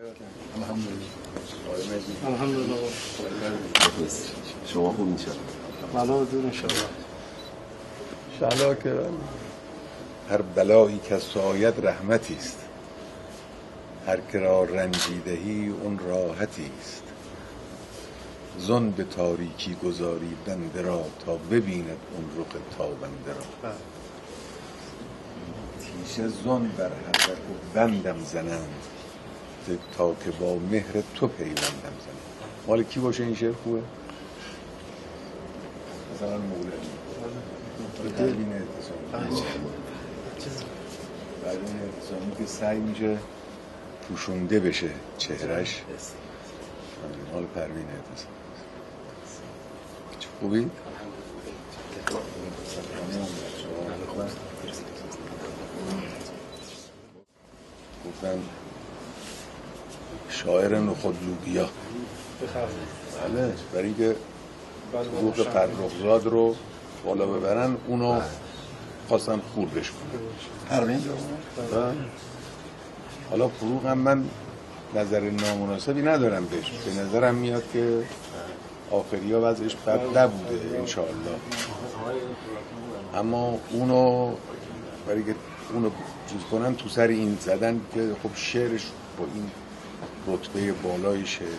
الحمدلله. شما خوب میشه. بلا دور انشاءالله. انشاءالله که هر بلایی که ساید رحمتی است، هر که را رنجیدهی اون راحتی است. زن به تاریکی گذاری بنده را تا ببیند اون رخ تابنده را. تیشه زن بر حضرت بندم زنند تا که با مهر تو پیوندم زنند. مال کی باشه این شعر خوبه؟ مثلا مولوی پروین اعتصامی. پروین اعتصامی که سعی میشه پوشونده بشه چهرش، مال پروین اعتصامی. خوبی؟ گفتن شاعر نخودلوبیا، بله، برای اینکه روح فرخزاد رو بالا ببرن اونو خواستن خوردش کنن. پروین حالا فروغ هم من نظر نامناسبی ندارم بهش، به نظرم میاد که آخری ها وضعش بد نبوده انشاءالله، اما اونو برای که اونو چیز کنن تو سر این زدن که خب شعرش با این رتبه بالای شعری